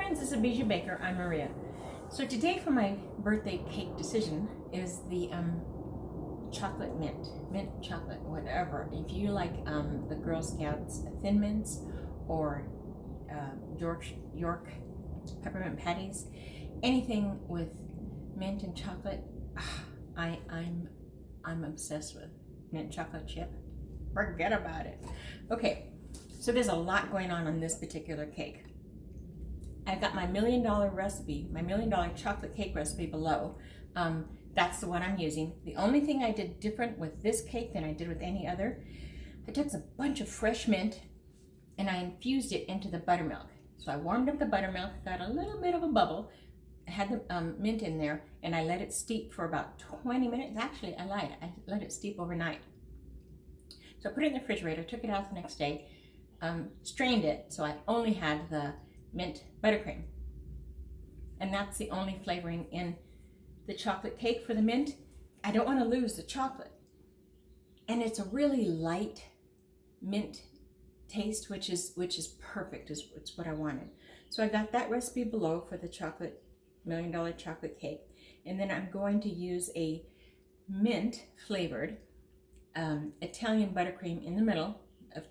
friends, this is Bijou Baker. I'm Maria. So today for my birthday cake decision is the chocolate mint chocolate, whatever. If you like the Girl Scouts Thin Mints or York peppermint patties, anything with mint and chocolate, I'm obsessed with mint chocolate chip. Forget about it. Okay, so there's a lot going on this particular cake. I've got my $1 million recipe, my $1 million chocolate cake recipe below. That's the one I'm using. The only thing I did different with this cake than I did with any other, I took a bunch of fresh mint and I infused it into the buttermilk. So I warmed up the buttermilk, got a little bit of a bubble, had the mint in there, and I let it steep for about 20 minutes. Actually, I lied. I let it steep overnight. So I put it in the refrigerator, took it out the next day, strained it, so I only had the mint buttercream. And that's the only flavoring in the chocolate cake for the mint. I don't want to lose the chocolate. And it's a really light mint taste, which is perfect, it's what I wanted. So I got that recipe below for the chocolate $1 million chocolate cake. And then I'm going to use a mint flavored Italian buttercream in the middle of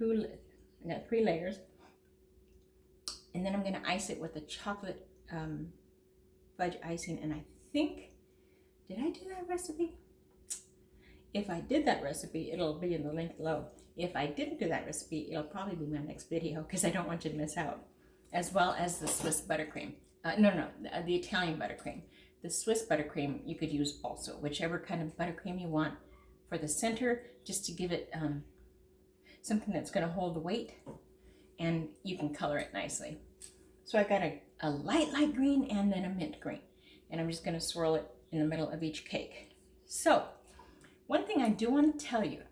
I got 3 layers. And then I'm going to ice it with a chocolate fudge icing. And I think, did I do that recipe? If I did that recipe, it'll be in the link below. If I didn't do that recipe, it'll probably be my next video because I don't want you to miss out. As well as the Swiss buttercream. The Italian buttercream. The Swiss buttercream you could use also, whichever kind of buttercream you want for the center, just to give it something that's going to hold the weight, and you can color it nicely. So I got a light green and then a mint green, and I'm just going to swirl it in the middle of each cake. So one thing I do want to tell you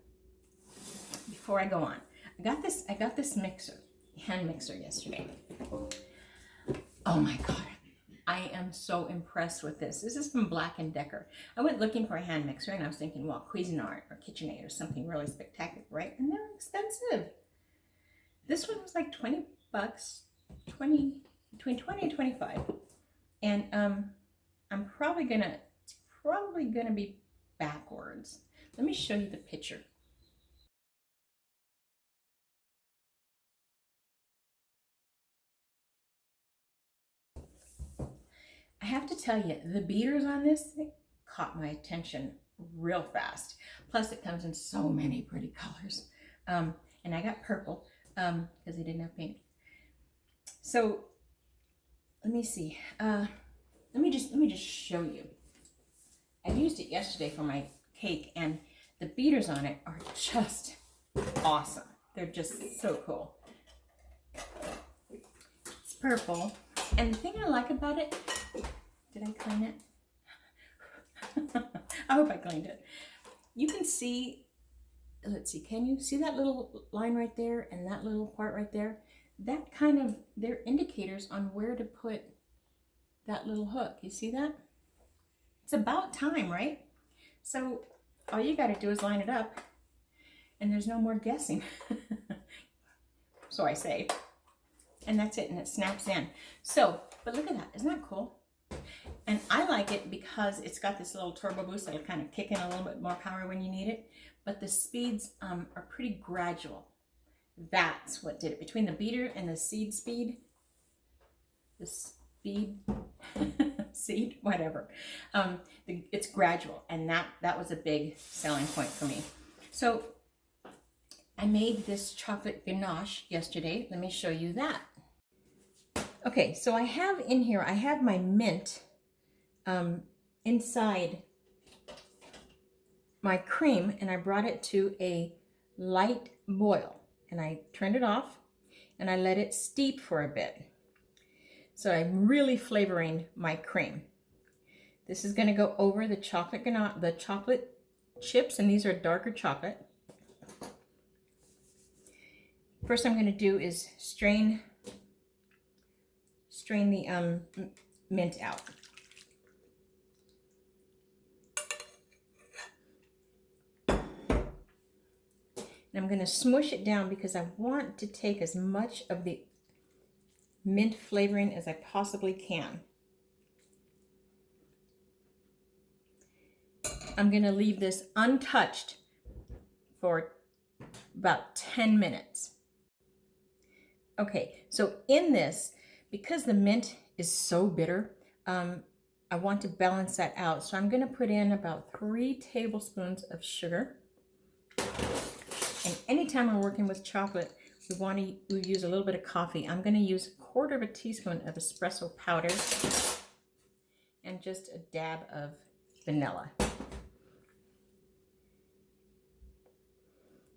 before I go on, I got this hand mixer yesterday. Oh my God. I am so impressed with this. This is from Black & Decker. I went looking for a hand mixer and I was thinking, well, Cuisinart or KitchenAid or something really spectacular, right? And they're expensive. This one was like 20 bucks, between 20 and 25. And it's probably gonna be backwards. Let me show you the picture. I have to tell you, the beaters on this thing caught my attention real fast. Plus it comes in so many pretty colors. And I got purple because they didn't have pink. So let me see. Let me just show you. I used it yesterday for my cake, and the beaters on it are just awesome. They're just so cool. It's purple. And the thing I like about it, did I clean it? I hope I cleaned it. You can see, let's see, can you see that little line right there and that little part right there? That kind of, they're indicators on where to put that little hook. You see that? It's about time, right? So all you got to do is line it up and there's no more guessing. So I say. And that's it, and it snaps in. So, but look at that, isn't that cool? And I like it because it's got this little turbo boost that'll kind of kick in a little bit more power when you need it, but the speeds are pretty gradual. That's what did it. Between the beater and the seed, whatever, it's gradual, and that was a big selling point for me. So I made this chocolate ganache yesterday. Let me show you that. Okay, so I have in here, I have my mint inside my cream, and I brought it to a light boil, and I turned it off, and I let it steep for a bit. So I'm really flavoring my cream. This is going to go over the chocolate ganache, the chocolate chips, and these are darker chocolate. First I'm going to do is strain the mint out. And I'm going to smush it down because I want to take as much of the mint flavoring as I possibly can. I'm going to leave this untouched for about 10 minutes. Okay, so in this, because the mint is so bitter, I want to balance that out. So I'm going to put in about 3 tablespoons of sugar. And anytime we're working with chocolate, we use a little bit of coffee. I'm going to use 1/4 teaspoon of espresso powder and just a dab of vanilla.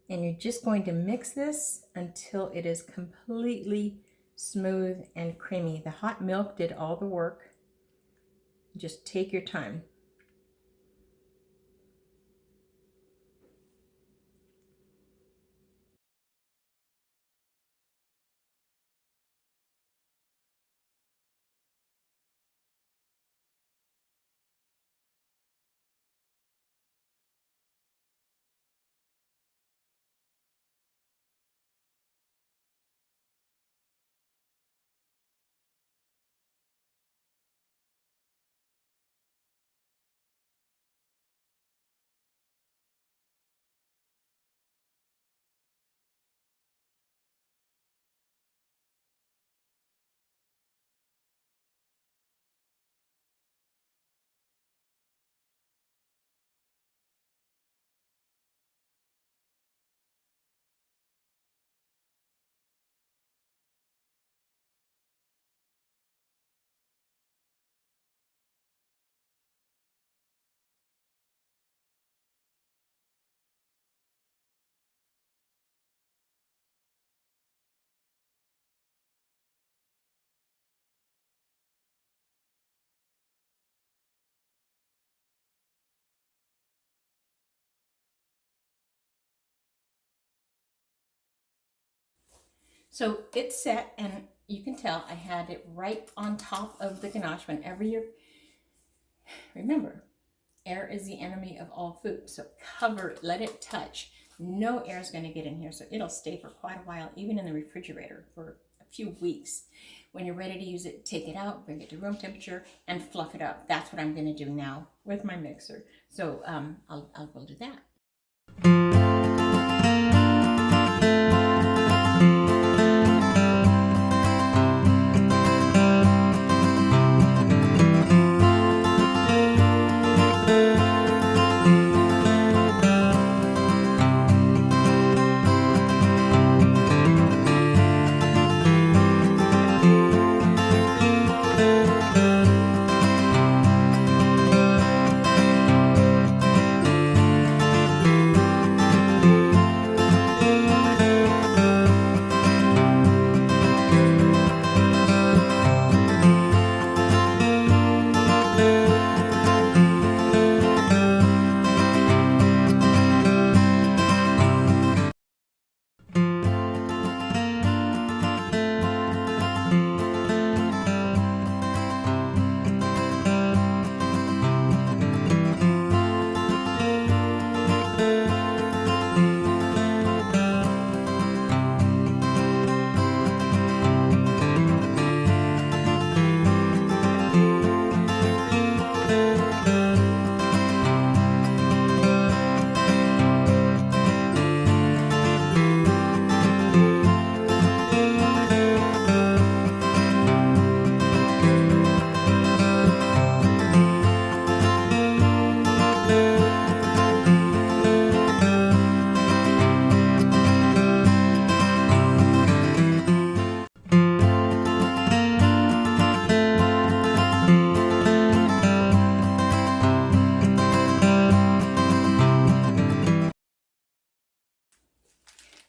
And you're just going to mix this until it is completely smooth and creamy. The hot milk did all the work. Just take your time. So it's set, and you can tell I had it right on top of the ganache. Whenever you're, remember, air is the enemy of all food. So cover it, let it touch. No air is going to get in here, so it'll stay for quite a while, even in the refrigerator for a few weeks. When you're ready to use it, take it out, bring it to room temperature, and fluff it up. That's what I'm going to do now with my mixer. So I'll go do that.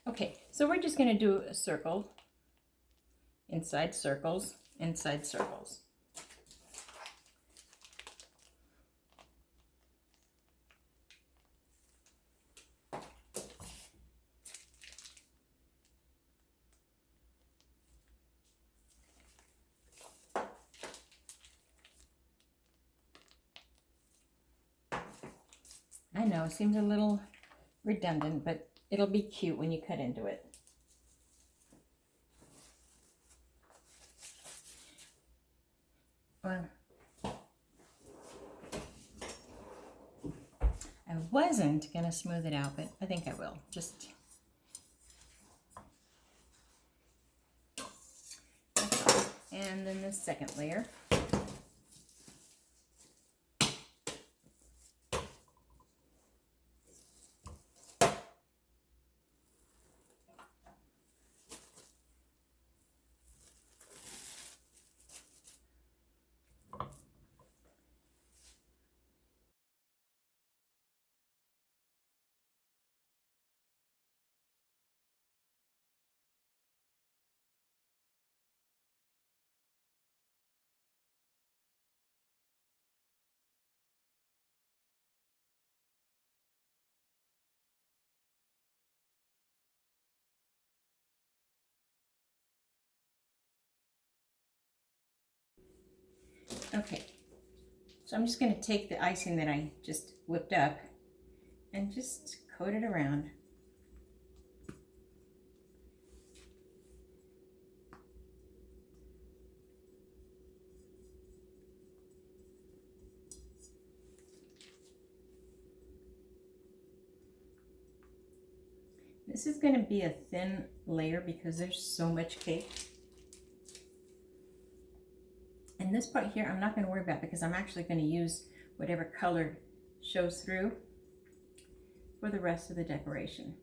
Okay, so we're just going to do a circle, inside circles, inside circles. I know, it seems a little redundant, but it'll be cute when you cut into it. Well, I wasn't going to smooth it out, but I think I will. Just and then the second layer. Okay, so I'm just going to take the icing that I just whipped up and just coat it around. This is going to be a thin layer because there's so much cake. And this part here, I'm not going to worry about because I'm actually going to use whatever color shows through for the rest of the decoration.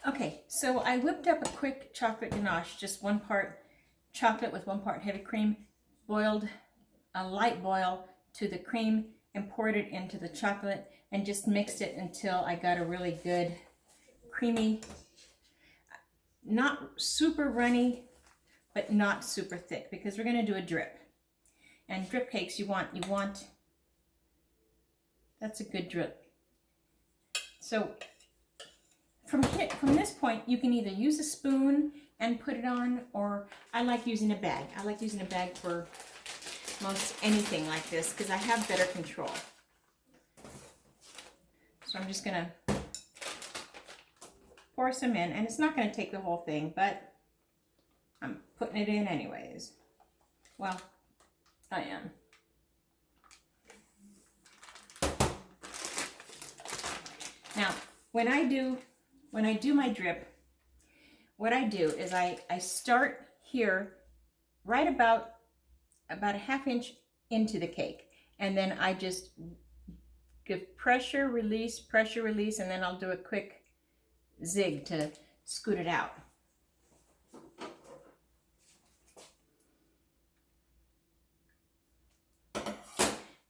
Okay, so I whipped up a quick chocolate ganache, just 1 part chocolate with 1 part heavy cream, boiled a light boil to the cream and poured it into the chocolate and just mixed it until I got a really good creamy, not super runny, but not super thick, because we're going to do a drip. And drip cakes, you want, that's a good drip. So from this point, you can either use a spoon and put it on, or I like using a bag. I like using a bag for most anything like this because I have better control. So I'm just gonna pour some in, and it's not gonna take the whole thing, but I'm putting it in anyways. Well, I am. Now, when I do my drip, what I do is I start here right about a 1/2 inch into the cake, and then I just give pressure, release, and then I'll do a quick zig to scoot it out.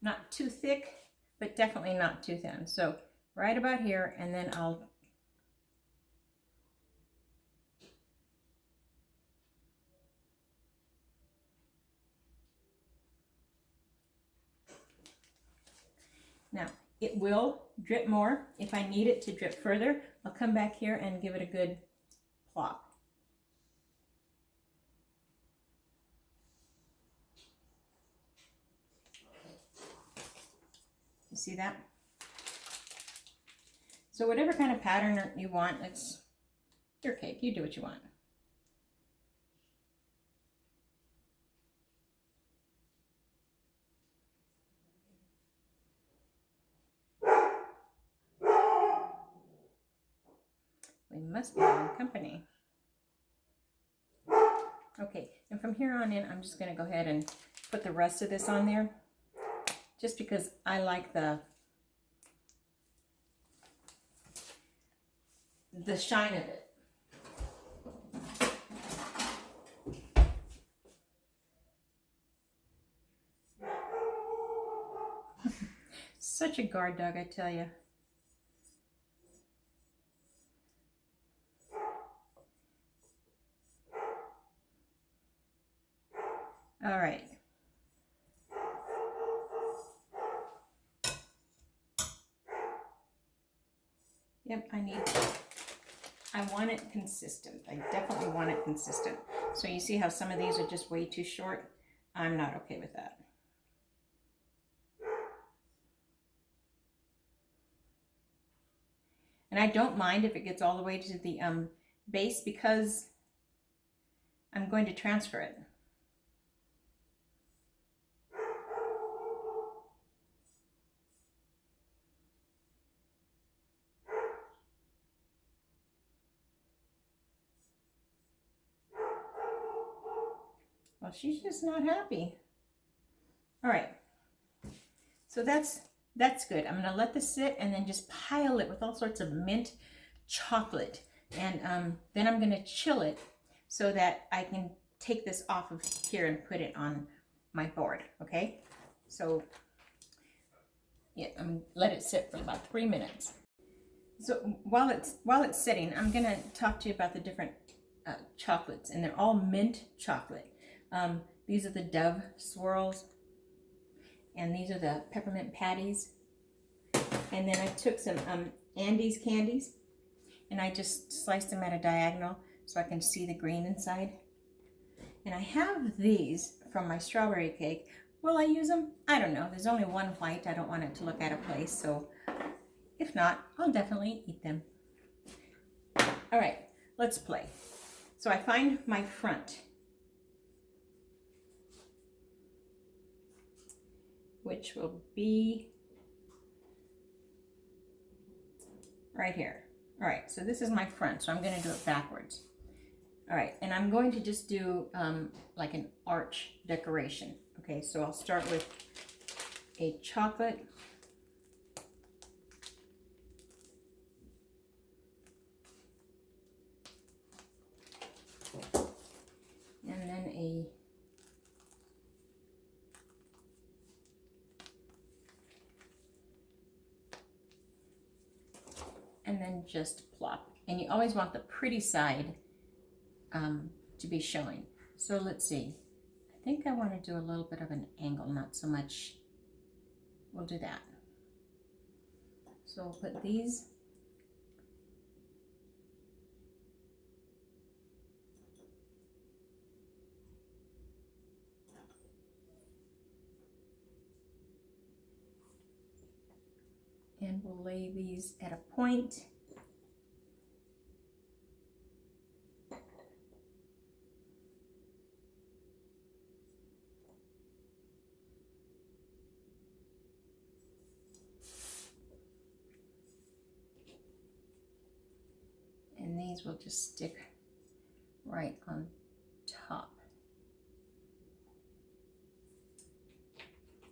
Not too thick, but definitely not too thin. So right about here, and then I'll now it will drip more. If I need it to drip further, I'll come back here and give it a good plop. You see that? So whatever kind of pattern you want, it's your cake. You do what you want. We must be in company. Okay, and from here on in, I'm just going to go ahead and put the rest of this on there, just because I like the shine of it. Such a guard dog, I tell you. All right. Yep, I want it consistent. I definitely want it consistent. So you see how some of these are just way too short? I'm not okay with that. And I don't mind if it gets all the way to the base, because I'm going to transfer it. Well, she's just not happy. All right, so that's good. I'm gonna let this sit and then just pile it with all sorts of mint chocolate, and then I'm gonna chill it so that I can take this off of here and put it on my board. Okay, so yeah, I'm gonna let it sit for about 3 minutes. So while it's sitting, I'm gonna talk to you about the different chocolates, and they're all mint chocolate. These are the Dove swirls, and these are the peppermint patties. And then I took some Andes candies, and I just sliced them at a diagonal so I can see the green inside. And I have these from my strawberry cake. Will I use them? I don't know. There's only one white. I don't want it to look out of place, so if not, I'll definitely eat them. All right, let's play. So I find my front, which will be right here. All right, so this is my front, so I'm going to do it backwards. All right, and I'm going to just do like an arch decoration. Okay, so I'll start with a chocolate. just plop. And you always want the pretty side to be showing. So let's see. I think I want to do a little bit of an angle, not so much. We'll do that. So we'll put these. And we'll lay these at a point. And these will just stick right on top.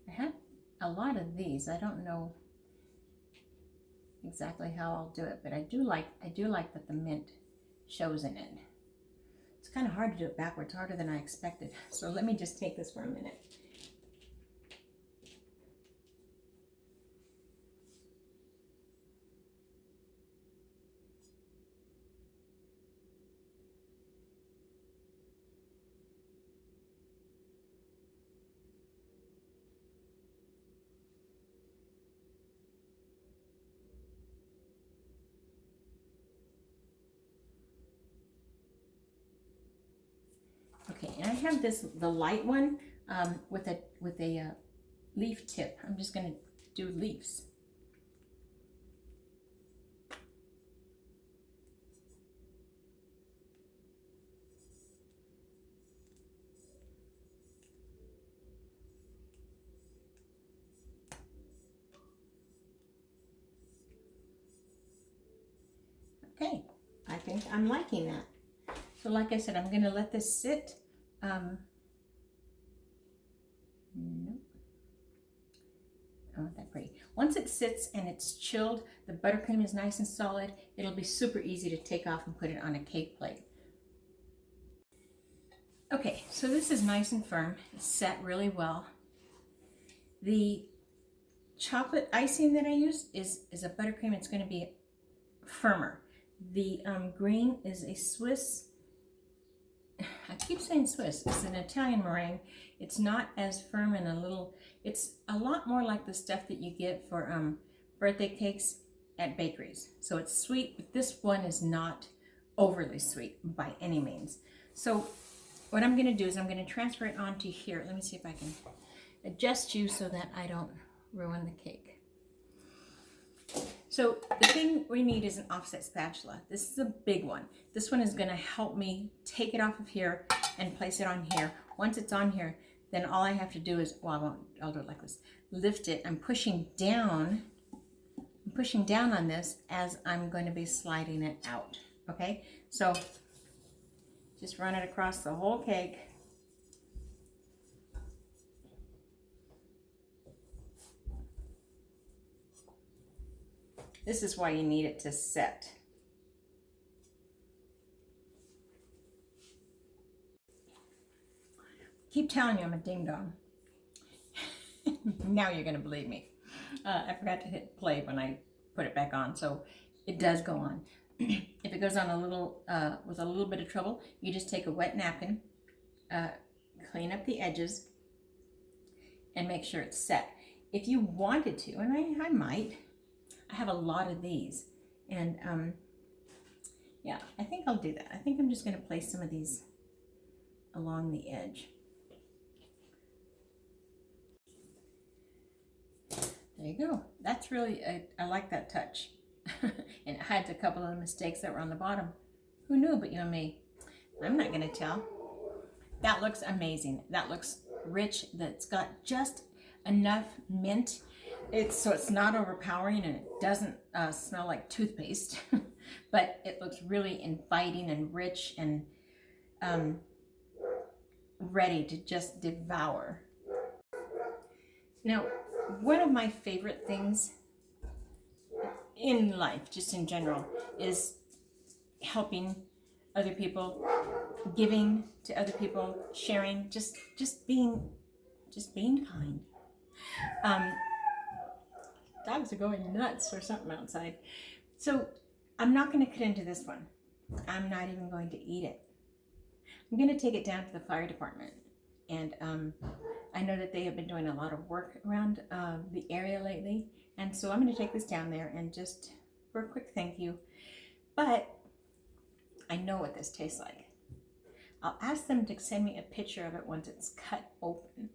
I have a lot of these. I don't know exactly how I'll do it, but I do like that the mint shows in it. It's kind of hard to do it backwards, harder than I expected. So let me just take this for a minute. Okay, and I have the light one with a leaf tip. I'm just going to do leaves. Okay, I think I'm liking that. So like I said, I'm going to let this sit. Nope. I want that pretty. Once it sits and it's chilled, the buttercream is nice and solid. It'll be super easy to take off and put it on a cake plate. Okay, so this is nice and firm. It's set really well. The chocolate icing that I use is a buttercream. It's going to be firmer. The green is a Swiss. I keep saying Swiss. It's an Italian meringue. It's not as firm and it's a lot more like the stuff that you get for birthday cakes at bakeries. So it's sweet, but this one is not overly sweet by any means. So what I'm going to do is I'm going to transfer it onto here. Let me see if I can adjust you so that I don't ruin the cake. So the thing we need is an offset spatula. This is a big one. This one is going to help me take it off of here and place it on here. Once it's on here, then all I have to do is, well, I'll do it like this. Lift it. I'm pushing down on this as I'm going to be sliding it out. Okay, so just run it across the whole cake. This is why you need it to set. Keep telling you I'm a ding-dong. Now you're gonna believe me. I forgot to hit play when I put it back on, so it does go on. If it goes on a little, with a little bit of trouble, you just take a wet napkin, clean up the edges, and make sure it's set. If you wanted to, and I might, I have a lot of these, and yeah, I think I'll do that. I think I'm just going to place some of these along the edge. There you go. That's really, I like that touch. And it hides a couple of the mistakes that were on the bottom. Who knew but you and me? I'm not going to tell. That looks amazing. That looks rich. That's got just enough mint. So it's not overpowering, and it doesn't smell like toothpaste, but it looks really inviting and rich and ready to just devour. Now, one of my favorite things in life, just in general, is helping other people, giving to other people, sharing, just being kind. Dogs are going nuts or something outside. So I'm not going to cut into this one. I'm not even going to eat it. I'm going to take it down to the fire department. And I know that they have been doing a lot of work around the area lately. And so I'm going to take this down there and just for a quick thank you. But I know what this tastes like. I'll ask them to send me a picture of it once it's cut open.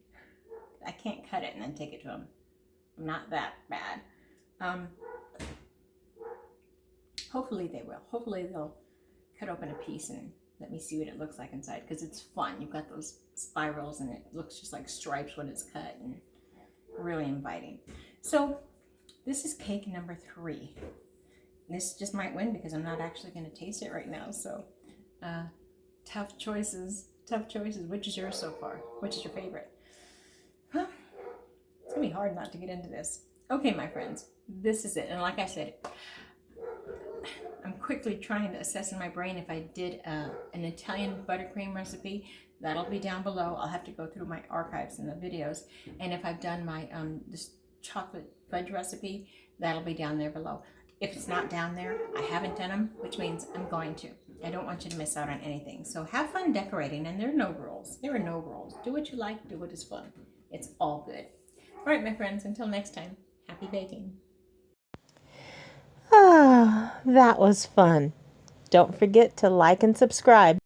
I can't cut it and then take it to them. I'm not that bad. Hopefully they will. Hopefully they'll cut open a piece and let me see what it looks like inside, because it's fun. You've got those spirals and it looks just like stripes when it's cut, and really inviting. So this is cake number 3. This just might win because I'm not actually going to taste it right now. So tough choices. Which is yours so far? Which is your favorite? Huh? It's going to be hard not to get into this. Okay, my friends, this is it. And like I said, I'm quickly trying to assess in my brain if I did an Italian buttercream recipe. That'll be down below. I'll have to go through my archives and the videos. And if I've done my this chocolate fudge recipe, that'll be down there below. If it's not down there, I haven't done them, which means I'm going to. I don't want you to miss out on anything. So have fun decorating, and there are no rules. There are no rules. Do what you like, do what is fun. It's all good. All right, my friends, until next time, happy baking. Ah, that was fun. Don't forget to like and subscribe.